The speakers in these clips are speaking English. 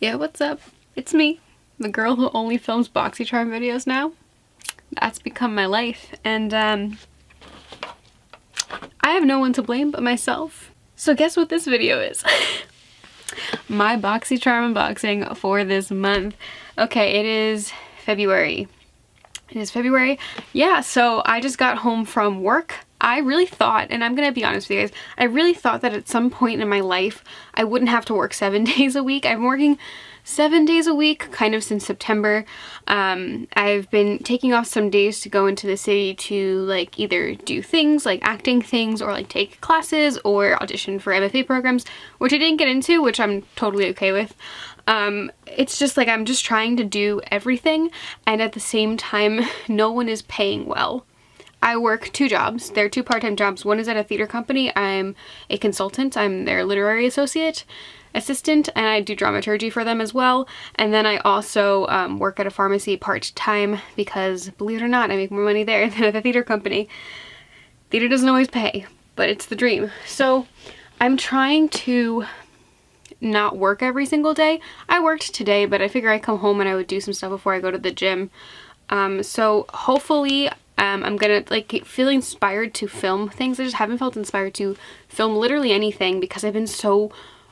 Yeah, what's up? It's me, the girl who only films Boxycharm videos now. That's become my life, and I have no one to blame but myself. So guess what this video is? My Boxycharm unboxing for this month. Okay, it is February. It is February. Yeah, so I just got home from work. I really thought, and I'm gonna be honest with you guys, I really thought that at some point in my life I wouldn't have to work 7 days a week. I'm working 7 days a week kind of since September. I've been taking off some days to go into the city to like either do things like acting things or like take classes or audition for MFA programs, which I didn't get into, which I'm totally okay with. It's just like I'm just trying to do everything, and at the same time no one is paying well. I work 2 jobs. They're 2 part-time jobs. One is at a theater company. I'm a consultant. I'm their literary assistant, and I do dramaturgy for them as well. And then I also work at a pharmacy part-time because, believe it or not, I make more money there than at the theater company. Theater doesn't always pay, but it's the dream. So I'm trying to not work every single day. I worked today, but I figure I'd come home and I would do some stuff before I go to the gym. So hopefully I'm gonna like feel inspired to film things. I just haven't felt inspired to film literally anything because I've been so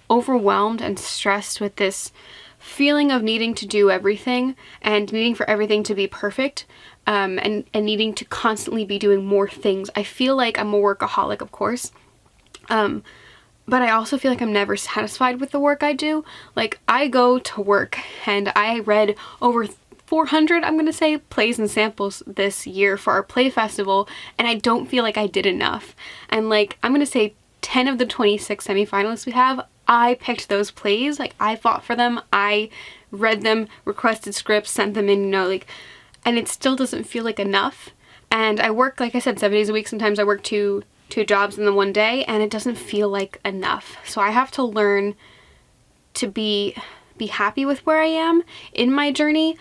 overwhelmed and stressed with this feeling of needing to do everything and needing for everything to be perfect, and needing to constantly be doing more things. I feel like I'm a workaholic, of course, but I also feel like I'm never satisfied with the work I do. Like, I go to work and I read over 400, I'm gonna say, plays and samples this year for our play festival, and I don't feel like I did enough. And like, I'm gonna say 10 of the 26 semifinalists we have, I picked those plays. Like, I fought for them, I read them, requested scripts, sent them in, you know, like, and it still doesn't feel like enough. And I work, like I said, 7 days a week. Sometimes I work two jobs in the one day, and it doesn't feel like enough. So I have to learn to be happy with where I am in my journey.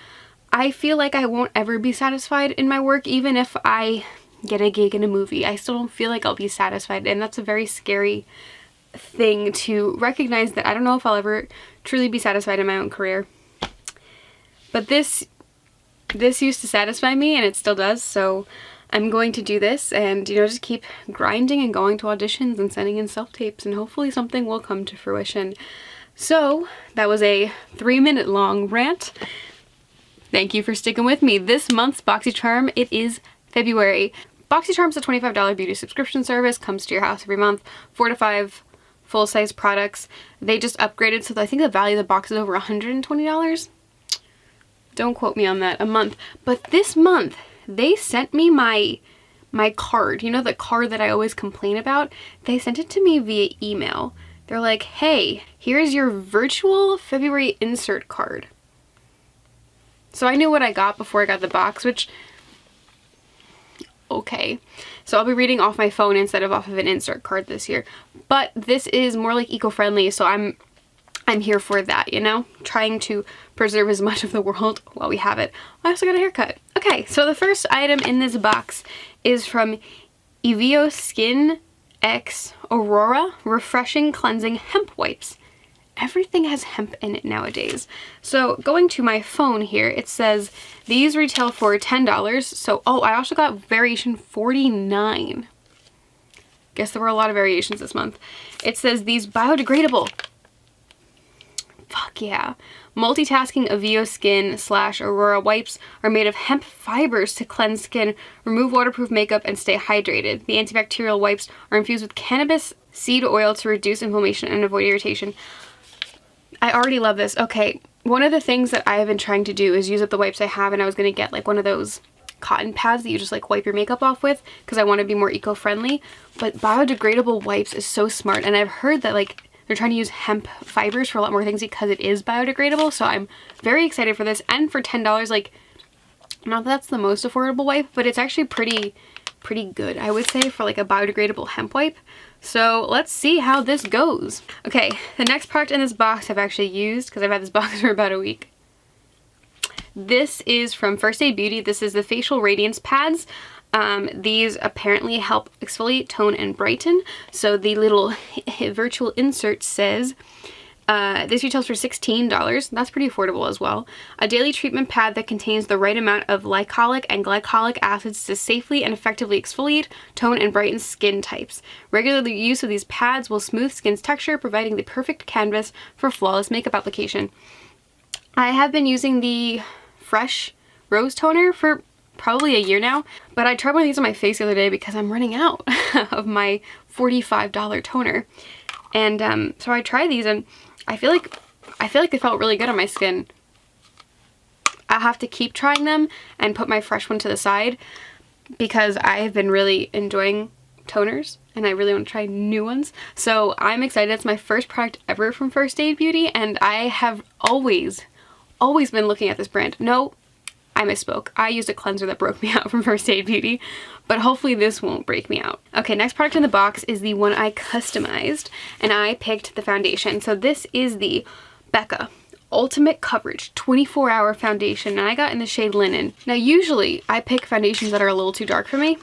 I feel like I won't ever be satisfied in my work, even if I get a gig in a movie. I still don't feel like I'll be satisfied, and that's a very scary thing to recognize, that I don't know if I'll ever truly be satisfied in my own career. But this used to satisfy me, and it still does, so I'm going to do this and, you know, just keep grinding and going to auditions and sending in self-tapes, and hopefully something will come to fruition. So that was a 3-minute long rant. Thank you for sticking with me. This month's Boxycharm, it is February. Boxycharm's a $25 beauty subscription service, comes to your house every month, 4 to 5 full-size products. They just upgraded, so I think the value of the box is over $120. Don't quote me on that, a month. But this month, they sent me my card. You know, the card that I always complain about? They sent it to me via email. They're like, hey, here's your virtual February insert card. So I knew what I got before I got the box, which, okay. So I'll be reading off my phone instead of off of an insert card this year. But this is more like eco-friendly, so I'm here for that, you know? Trying to preserve as much of the world while we have it. I also got a haircut. Okay, so the first item in this box is from Evio Skin X Aurora Refreshing Cleansing Hemp Wipes. Everything has hemp in it nowadays. So going to my phone here, it says these retail for $10. So, oh, I also got variation 49. Guess there were a lot of variations this month. It says these biodegradable. Fuck yeah. Multitasking Evio Skin / Aurora wipes are made of hemp fibers to cleanse skin, remove waterproof makeup, and stay hydrated. The antibacterial wipes are infused with cannabis seed oil to reduce inflammation and avoid irritation. I already love this. Okay, one of the things that I have been trying to do is use up the wipes I have, and I was going to get like one of those cotton pads that you just like wipe your makeup off with because I want to be more eco-friendly. But biodegradable wipes is so smart, and I've heard that like they're trying to use hemp fibers for a lot more things because it is biodegradable, so I'm very excited for this. And for $10, like, not that that's the most affordable wipe, but it's actually pretty good, I would say, for like a biodegradable hemp wipe. So let's see how this goes. Okay, the next product in this box I've actually used because I've had this box for about a week. This is from First Aid Beauty. This is the Facial Radiance Pads. These apparently help exfoliate, tone, and brighten. So the little virtual insert says, This retails for $16. That's pretty affordable as well. A daily treatment pad that contains the right amount of glycolic and glycolic acids to safely and effectively exfoliate, tone, and brighten skin types. Regular use of these pads will smooth skin's texture, providing the perfect canvas for flawless makeup application. I have been using the Fresh Rose Toner for probably a year now, but I tried one of these on my face the other day because I'm running out of my $45 toner. And so I tried these, and I feel like they felt really good on my skin. I'll have to keep trying them and put my Fresh one to the side because I have been really enjoying toners and I really want to try new ones. So I'm excited. It's my first product ever from First Aid Beauty, and I have always been looking at this brand. No, I misspoke. I used a cleanser that broke me out from First Aid Beauty, but hopefully this won't break me out. Okay, next product in the box is the one I customized, and I picked the foundation. So this is the Becca Ultimate Coverage 24-Hour Foundation, and I got in the shade Linen. Now usually I pick foundations that are a little too dark for me,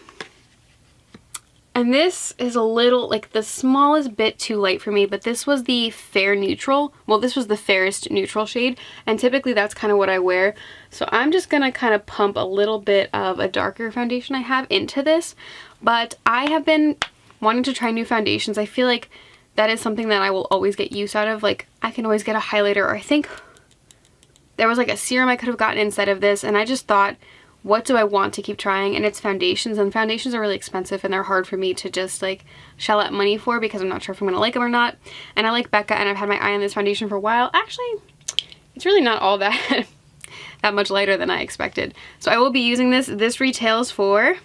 and this is a little, like, the smallest bit too light for me, but this was the fair neutral. Well, this was the fairest neutral shade, and typically that's kind of what I wear. So I'm just gonna kind of pump a little bit of a darker foundation I have into this, but I have been wanting to try new foundations. I feel like that is something that I will always get use out of. Like, I can always get a highlighter, or I think there was like a serum I could have gotten instead of this, and I just thought, what do I want to keep trying? And it's foundations, and foundations are really expensive and they're hard for me to just like shell out money for because I'm not sure if I'm gonna like them or not. And I like Becca, and I've had my eye on this foundation for a while. Actually, it's really not all that that much lighter than I expected. So I will be using this. This retails for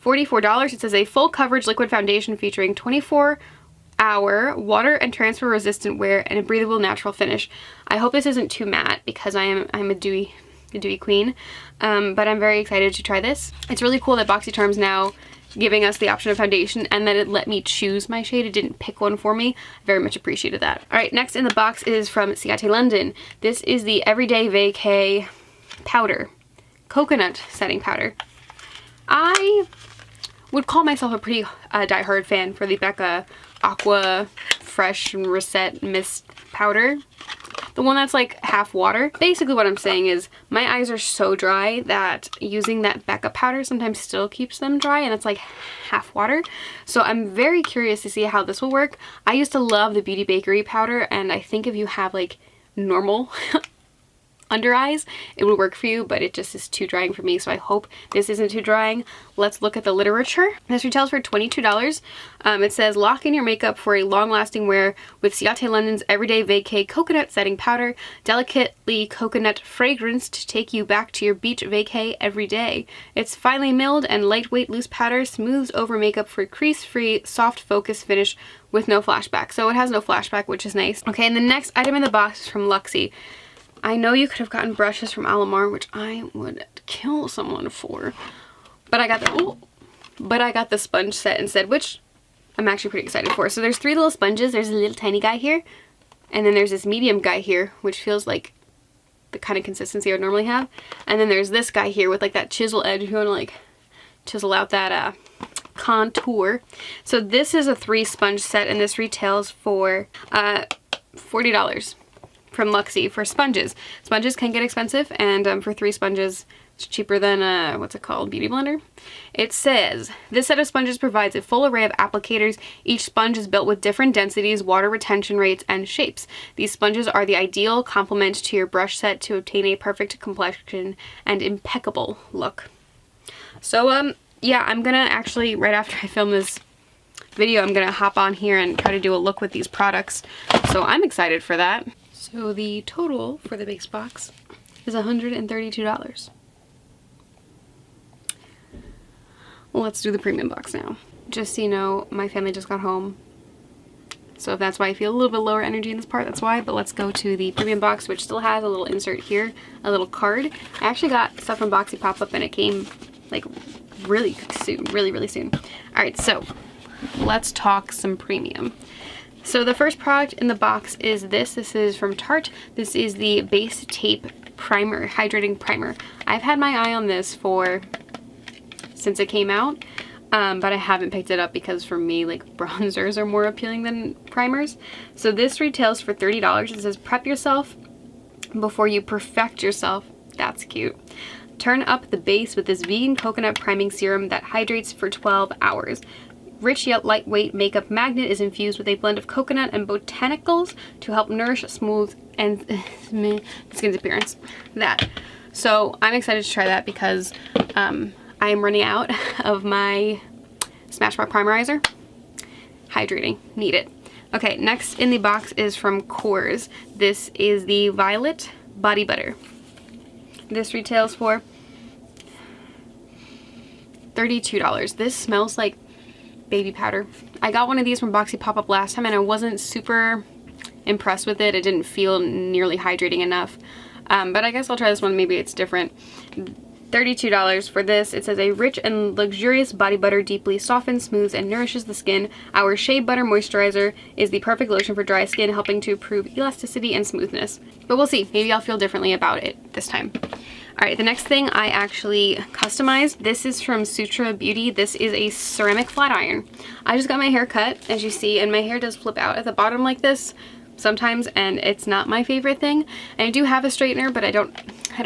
$44. It says a full coverage liquid foundation featuring 24-hour water and transfer resistant wear and a breathable natural finish. I hope this isn't too matte because I'm a dewy queen, but I'm very excited to try this. It's really cool that Boxycharm's now giving us the option of foundation and that it let me choose my shade. It didn't pick one for me. I very much appreciated that. All right, next in the box is from Ciate London. This is the Everyday Vacay Powder, Coconut Setting Powder. I would call myself a pretty die-hard fan for the Becca Aqua Fresh Reset Mist Powder. The one that's like half water. Basically what I'm saying is my eyes are so dry that using that Becca powder sometimes still keeps them dry, and it's like half water. So I'm very curious to see how this will work. I used to love the Beauty Bakery powder, and I think if you have like normal under eyes, it would work for you, but it just is too drying for me, so I hope this isn't too drying. Let's look at the literature. This retails for $22. It says, lock in your makeup for a long-lasting wear with Ciate London's Everyday Vacay Coconut Setting Powder, delicately coconut fragrance to take you back to your beach vacay every day. Its finely milled and lightweight loose powder smooths over makeup for crease-free, soft focus finish with no flashback. So it has no flashback, which is nice. Okay, and the next item in the box is from Luxie. I know you could have gotten brushes from Alamar, which I would kill someone for, but I got the sponge set instead, which I'm actually pretty excited for. So there's 3 little sponges. There's a little tiny guy here, and then there's this medium guy here, which feels like the kind of consistency I would normally have. And then there's this guy here with like that chisel edge if you want to like chisel out that contour. So this is a 3 sponge set, and this retails for $40. From Luxie for sponges. Sponges can get expensive, and for 3 sponges it's cheaper than what's it called, Beauty Blender. It says, this set of sponges provides a full array of applicators. Each sponge is built with different densities, water retention rates, and shapes. These sponges are the ideal complement to your brush set to obtain a perfect complexion and impeccable look. So yeah, I'm gonna actually, right after I film this video, I'm gonna hop on here and try to do a look with these products. So I'm excited for that. So the total for the base box is $132. Let's do the premium box now. Just so you know, my family just got home. So if that's why I feel a little bit lower energy in this part, that's why. But let's go to the premium box, which still has a little insert here, a little card. I actually got stuff from Boxy Pop-Up and it came like really soon, really soon. All right, so let's talk some premium. So the first product in the box is this. This is from Tarte. This is the Base Tape Primer, Hydrating Primer. I've had my eye on this since it came out. but I haven't picked it up because for me, like, bronzers are more appealing than primers. So this retails for $30. It says prep yourself before you perfect yourself. That's cute. Turn up the base with this vegan coconut priming serum that hydrates for 12 hours. Rich yet lightweight makeup magnet is infused with a blend of coconut and botanicals to help nourish, smooth, and the skin's appearance. So I'm excited to try that because I am running out of my Smashbox Primerizer. Hydrating. Need it. Okay, next in the box is from Kors. This is the Violet Body Butter. This retails for $32. This smells like baby powder. I got one of these from Boxy Pop-Up last time and I wasn't super impressed with it. It didn't feel nearly hydrating enough. But I guess I'll try this one. Maybe it's different. $32 for this. It says a rich and luxurious body butter deeply softens, smooths, and nourishes the skin. Our Shea Butter Moisturizer is the perfect lotion for dry skin, helping to improve elasticity and smoothness. But we'll see. Maybe I'll feel differently about it this time. Alright, the next thing I actually customized. This is from Sutra Beauty. This is a ceramic flat iron. I just got my hair cut, as you see, and my hair does flip out at the bottom like this sometimes, and it's not my favorite thing. And I do have a straightener, but I don't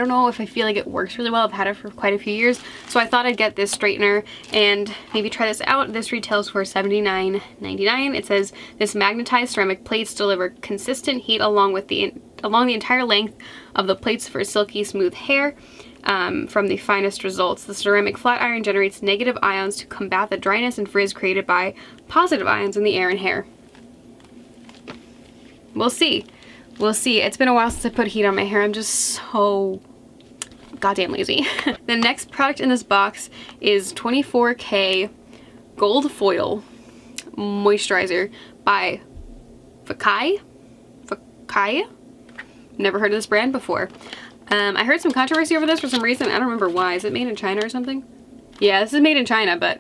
know if I feel like it works really well. I've had it for quite a few years, so I thought I'd get this straightener and maybe try this out. This retails for $79.99. It says this magnetized ceramic plates deliver consistent heat along the entire length of the plates for silky smooth hair. From the finest results. The ceramic flat iron generates negative ions to combat the dryness and frizz created by positive ions in the air and hair. We'll see. We'll see. It's been a while since I put heat on my hair. I'm just so goddamn lazy. The next product in this box is 24K Gold Foil Moisturizer by Fakai. Never heard of this brand before. I heard some controversy over this for some reason. I don't remember why. Is it made in China or something? Yeah, this is made in China, but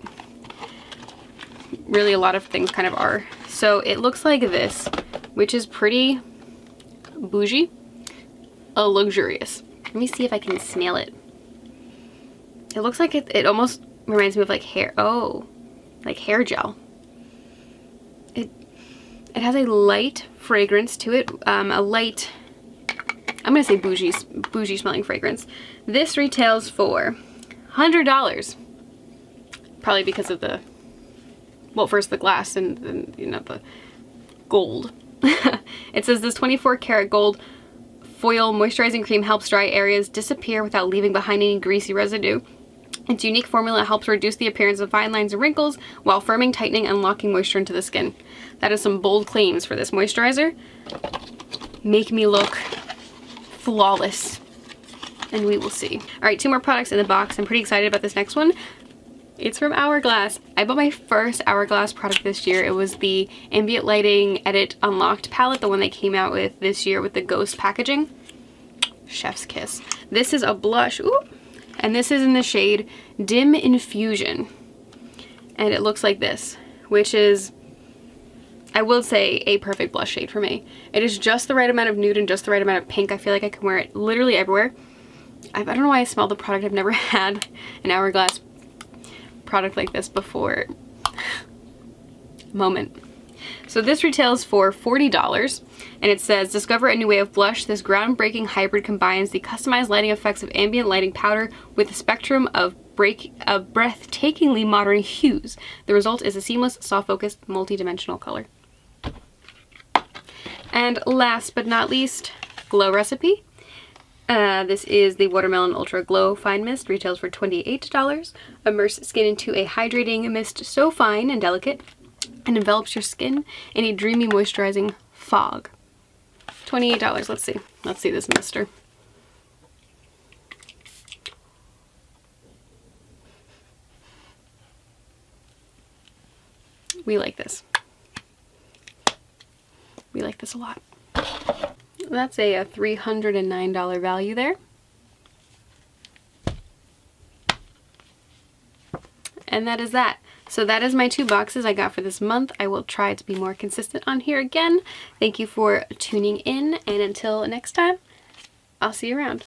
really a lot of things kind of are. So it looks like this, which is pretty bougie, luxurious. Let me see if I can smell it. It looks like it almost reminds me of like hair, like hair gel. It has a light fragrance to it, a light, I'm gonna say bougie smelling fragrance. This retails for $100. Probably because of the, well, first the glass and then, you know, the gold. It says this 24 karat gold foil moisturizing cream helps dry areas disappear without leaving behind any greasy residue. Its unique formula helps reduce the appearance of fine lines and wrinkles while firming, tightening, and locking moisture into the skin. That is some bold claims for this moisturizer. Make me look flawless, and we will see. All right, 2 more products in the box. I'm pretty excited about this next one. It's from Hourglass. I bought my first Hourglass product this year. It was the Ambient Lighting Edit Unlocked palette, the one they came out with this year with the ghost packaging. Chef's kiss. This is a blush, ooh, and this is in the shade Dim Infusion. And it looks like this, which is, I will say, a perfect blush shade for me. It is just the right amount of nude and just the right amount of pink. I feel like I can wear it literally everywhere. I don't know why I smell the product. I've never had an Hourglass product like this before. Moment. So this retails for $40, and it says, discover a new way of blush. This groundbreaking hybrid combines the customized lighting effects of ambient lighting powder with a spectrum of breathtakingly modern hues. The result is a seamless, soft-focused, multi-dimensional color. And last but not least, Glow Recipe. This is the Watermelon Ultra Glow Fine Mist, retails for $28. Immerse skin into a hydrating mist so fine and delicate and envelops your skin in a dreamy moisturizing fog. $28. Let's see. Let's see this mister. We like this. We like this a lot. That's a $309 value there. And that is that. So that is my 2 boxes I got for this month. I will try to be more consistent on here again. Thank you for tuning in, and until next time, I'll see you around.